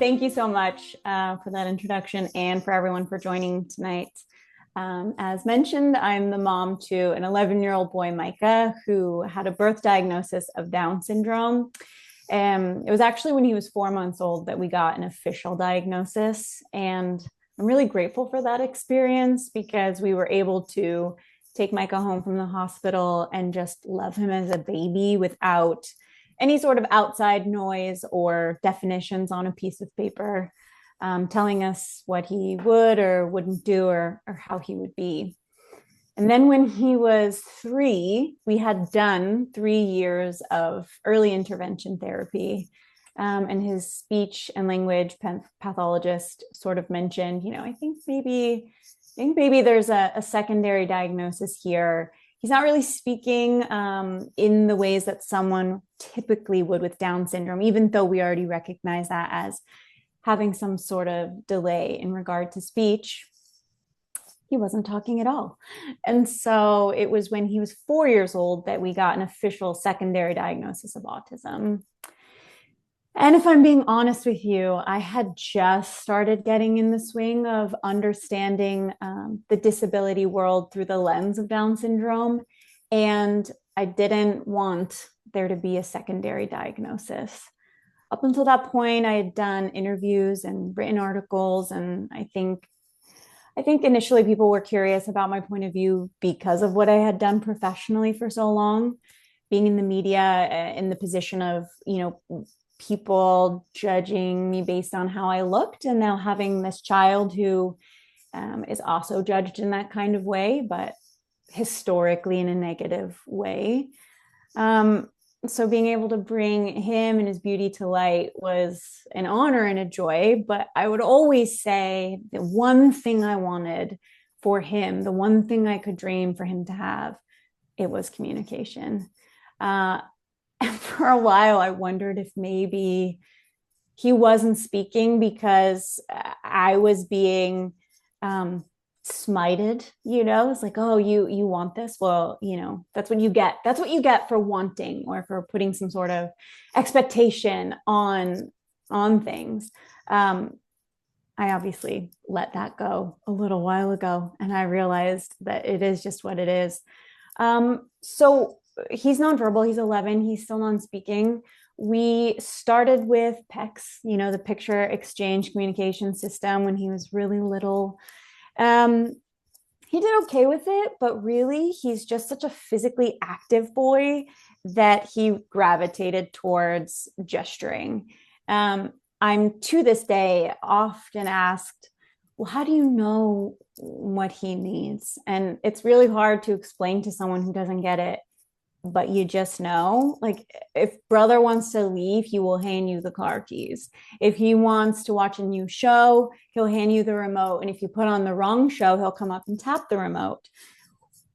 thank you so much for that introduction and for everyone for joining tonight. As mentioned, I'm the mom to an 11-year-old boy, Micah, who had a birth diagnosis of Down syndrome. It was actually when he was 4 months old that we got an official diagnosis. And I'm really grateful for that experience because we were able to take Micah home from the hospital and just love him as a baby without any sort of outside noise or definitions on a piece of paper, telling us what he would or wouldn't do or how he would be. And then when he was 3, we had done 3 years of early intervention therapy. And his speech and language pathologist sort of mentioned, I think maybe there's a secondary diagnosis here. He's not really speaking in the ways that someone typically would with Down syndrome, even though we already recognize that as having some sort of delay in regard to speech. He wasn't talking at all. And so it was when he was 4 years old that we got an official secondary diagnosis of autism. And if I'm being honest with you, I had just started getting in the swing of understanding the disability world through the lens of Down syndrome. And I didn't want there to be a secondary diagnosis. Up until that point, I had done interviews and written articles. And I think initially people were curious about my point of view because of what I had done professionally for so long, being in the media, in the position of, people judging me based on how I looked, and now having this child who is also judged in that kind of way, but historically in a negative way. So being able to bring him and his beauty to light was an honor and a joy. But I would always say the one thing I wanted for him, the one thing I could dream for him to have, it was communication. And for a while, I wondered if maybe he wasn't speaking because I was being smited, it's like, oh, you want this? Well, that's what you get. That's what you get for wanting or for putting some sort of expectation on things. I obviously let that go a little while ago, and I realized that it is just what it is. So he's nonverbal. He's 11. He's still non-speaking. We started with PECS, the picture exchange communication system, when he was really little. He did okay with it, but really he's just such a physically active boy that he gravitated towards gesturing. I'm to this day often asked, well, how do you know what he needs? And it's really hard to explain to someone who doesn't get it, but you just know. Like, if brother wants to leave, he will hand you the car keys. If he wants to watch a new show, he'll hand you the remote. And if you put on the wrong show, he'll come up and tap the remote,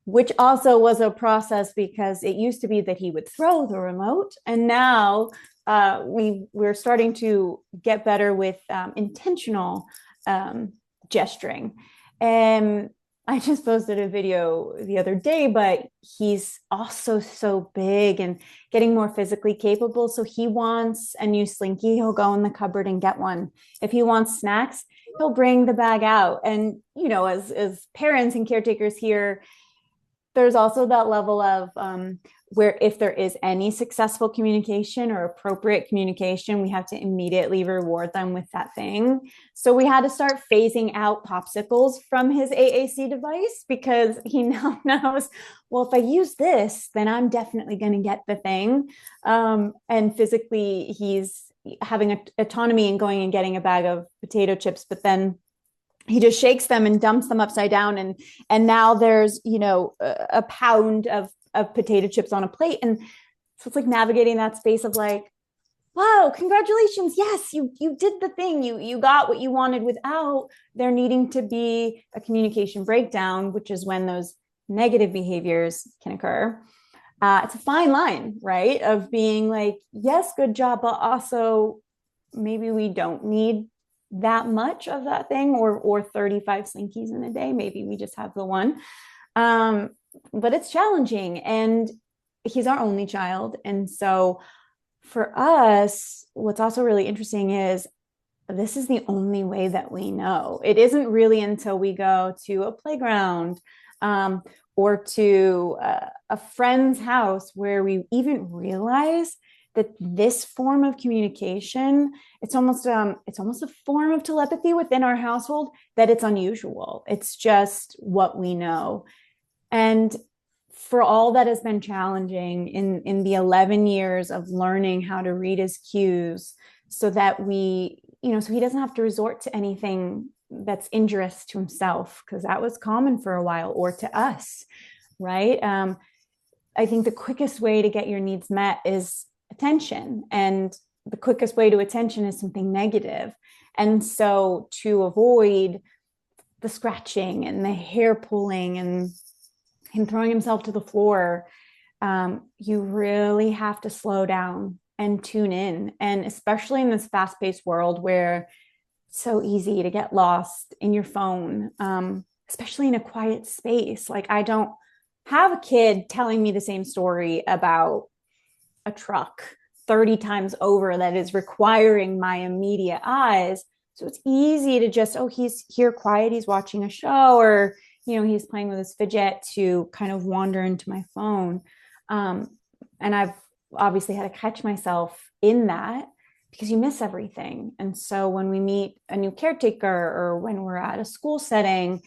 which also was a process because it used to be that he would throw the remote. And now we're starting to get better with intentional gesturing. And I just posted a video the other day, but he's also so big and getting more physically capable. So he wants a new Slinky, he'll go in the cupboard and get one. If he wants snacks, he'll bring the bag out. And, as parents and caretakers here, there's also that level of where if there is any successful communication or appropriate communication, we have to immediately reward them with that thing. So we had to start phasing out popsicles from his AAC device because he now knows, well, if I use this, then I'm definitely going to get the thing. And physically, he's having autonomy and going and getting a bag of potato chips, but then he just shakes them and dumps them upside down. And now there's, a pound of potato chips on a plate. And so it's like navigating that space of like, wow, congratulations. Yes, you did the thing. You got what you wanted without there needing to be a communication breakdown, which is when those negative behaviors can occur. It's a fine line, right? Of being like, yes, good job, but also maybe we don't need that much of that thing or 35 Slinkies in a day. Maybe we just have the one. But it's challenging, and he's our only child. And so for us, what's also really interesting is this is the only way that we know. It isn't really until we go to a playground, or to a friend's house where we even realize that this form of communication, it's almost a form of telepathy within our household, that it's unusual. It's just what we know. And for all that has been challenging in the 11 years of learning how to read his cues, so that so he doesn't have to resort to anything that's injurious to himself, because that was common for a while, or to us, right? I think the quickest way to get your needs met is attention, and the quickest way to attention is something negative. And so to avoid the scratching and the hair pulling and him throwing himself to the floor, you really have to slow down and tune in. And especially in this fast-paced world where it's so easy to get lost in your phone, especially in a quiet space. Like, I don't have a kid telling me the same story about a truck 30 times over that is requiring my immediate eyes. So it's easy to just, oh, he's here quiet, he's watching a show, or he's playing with his fidget, to kind of wander into my phone. And I've obviously had to catch myself in that, because you miss everything. And so when we meet a new caretaker, or when we're at a school setting,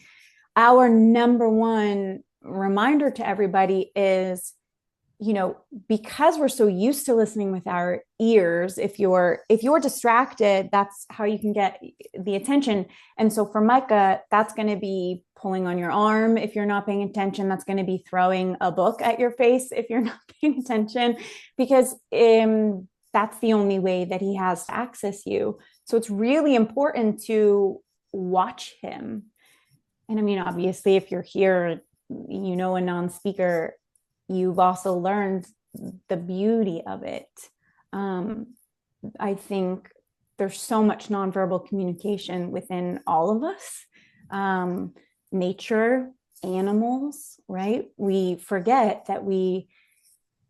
our number one reminder to everybody is, because we're so used to listening with our ears, if you're distracted, that's how you can get the attention. And so for Micah, that's going to be pulling on your arm if you're not paying attention. That's going to be throwing a book at your face if you're not paying attention, because that's the only way that he has to access you. So it's really important to watch him. And I mean, obviously, if you're here, a non-speaker, you've also learned the beauty of it. I think there's so much nonverbal communication within all of us. Nature, animals, right? We forget that we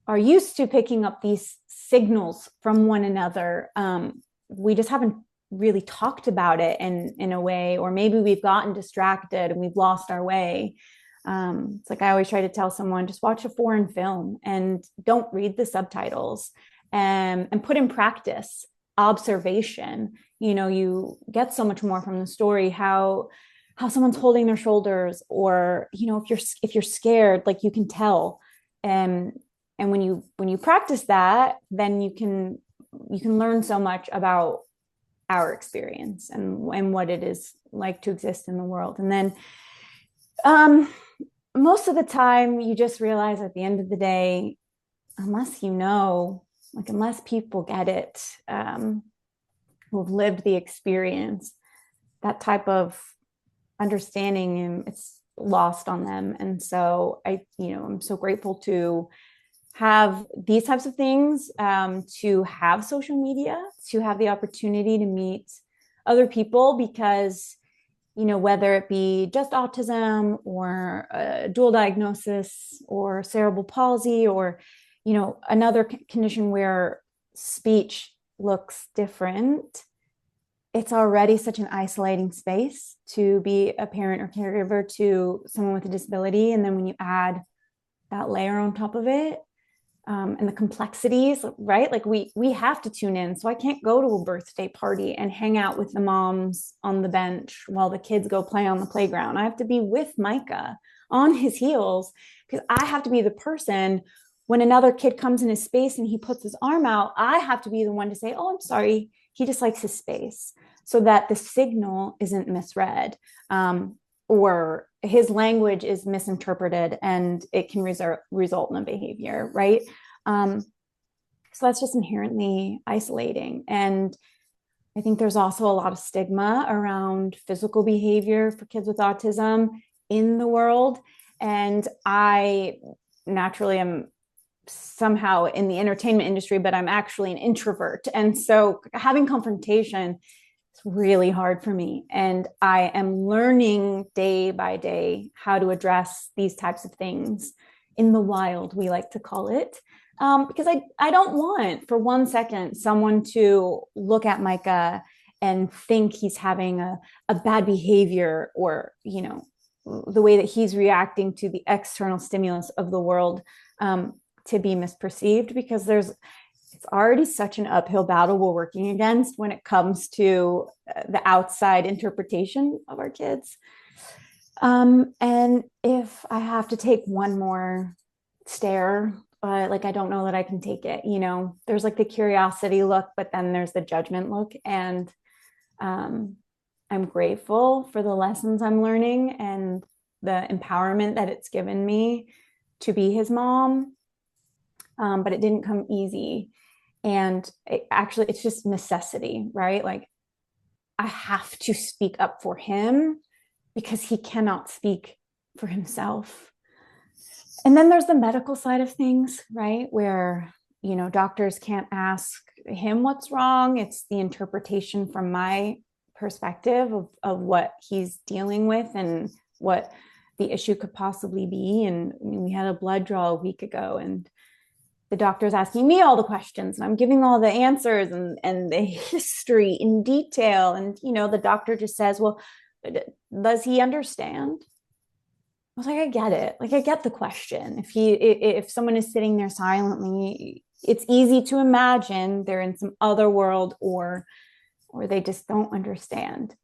are used to picking up these signals from one another. We just haven't really talked about it in a way, or maybe we've gotten distracted and we've lost our way. It's like I always try to tell someone, just watch a foreign film and don't read the subtitles, and put in practice observation. You get so much more from the story, how someone's holding their shoulders, or if you're scared, like you can tell. And when you practice that, then you can learn so much about our experience and what it is like to exist in the world. And then most of the time you just realize at the end of the day, unless unless people get it, who've lived the experience, that type of understanding, it's lost on them. And so I'm so grateful to have these types of things, to have social media, to have the opportunity to meet other people, because whether it be just autism, or a dual diagnosis, or cerebral palsy, or another condition where speech looks different, it's already such an isolating space to be a parent or caregiver to someone with a disability. And then when you add that layer on top of it, and the complexities, right? Like we have to tune in. So I can't go to a birthday party and hang out with the moms on the bench while the kids go play on the playground. I have to be with Micah on his heels, because I have to be the person when another kid comes in his space and he puts his arm out. I have to be the one to say, oh, I'm sorry, he just likes his space, so that the signal isn't misread, or his language is misinterpreted and it can result in a behavior, right? So that's just inherently isolating. And I think there's also a lot of stigma around physical behavior for kids with autism in the world. And I naturally am somehow in the entertainment industry, but I'm actually an introvert. And so having confrontation, it's really hard for me. And I am learning day by day how to address these types of things in the wild, we like to call it. Because I don't want for 1 second someone to look at Micah and think he's having a bad behavior, or, the way that he's reacting to the external stimulus of the world, to be misperceived, because it's already such an uphill battle we're working against when it comes to the outside interpretation of our kids. And if I have to take one more stare, like, I don't know that I can take it. There's like the curiosity look, but then there's the judgment look. And I'm grateful for the lessons I'm learning and the empowerment that it's given me to be his mom. But it didn't come easy. And it's just necessity, right? Like, I have to speak up for him because he cannot speak for himself. And then there's the medical side of things, right? Where, doctors can't ask him what's wrong. It's the interpretation from my perspective of what he's dealing with and what the issue could possibly be. And we had a blood draw a week ago, and the doctor's asking me all the questions, and I'm giving all the answers and the history in detail. And, the doctor just says, well, does he understand? I was like, I get it. Like, I get the question. If someone is sitting there silently, it's easy to imagine they're in some other world, or they just don't understand.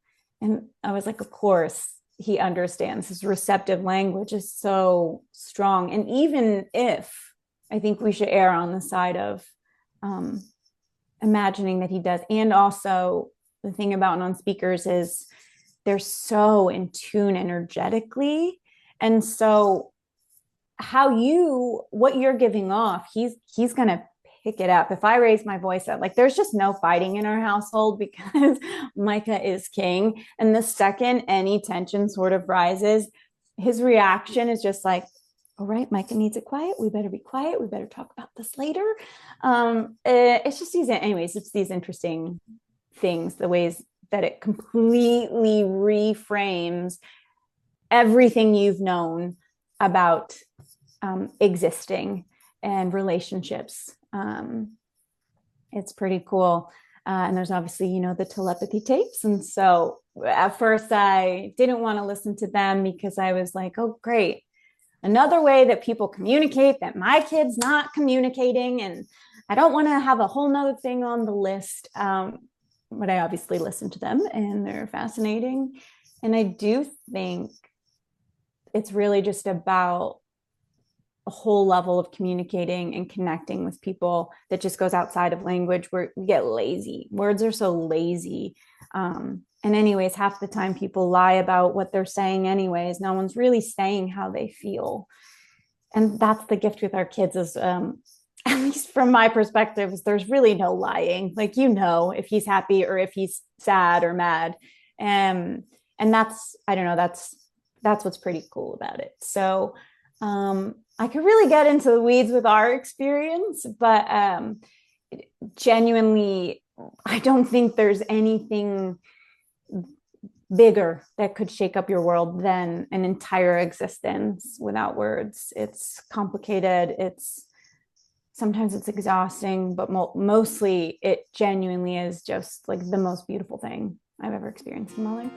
And I was like, of course he understands. His receptive language is so strong. And even if, I think we should err on the side of imagining that he does. And also, the thing about non-speakers is they're so in tune energetically. And so what you're giving off, he's going to pick it up. If I raise my voice up, like, there's just no fighting in our household because Micah is king. And the second any tension sort of rises, his reaction is just like, all right, Micah needs it quiet. We better be quiet. We better talk about this later. It's just it's these interesting things, the ways that it completely reframes everything you've known about existing and relationships. It's pretty cool. And there's obviously, the telepathy tapes. And so at first I didn't want to listen to them because I was like, oh, great. Another way that people communicate that my kid's not communicating. And I don't want to have a whole nother thing on the list. But I obviously listen to them, and they're fascinating. And I do think it's really just about a whole level of communicating and connecting with people that just goes outside of language, where we get lazy. Words are so lazy. And anyways, half the time people lie about what they're saying anyways. No one's really saying how they feel. And that's the gift with our kids is, at least from my perspective, is there's really no lying. Like, if he's happy or if he's sad or mad. And that's, I don't know, that's what's pretty cool about it. So I could really get into the weeds with our experience, but genuinely, I don't think there's anything bigger that could shake up your world than an entire existence without words. It's complicated. Sometimes it's exhausting, but mostly it genuinely is just like the most beautiful thing I've ever experienced in my life.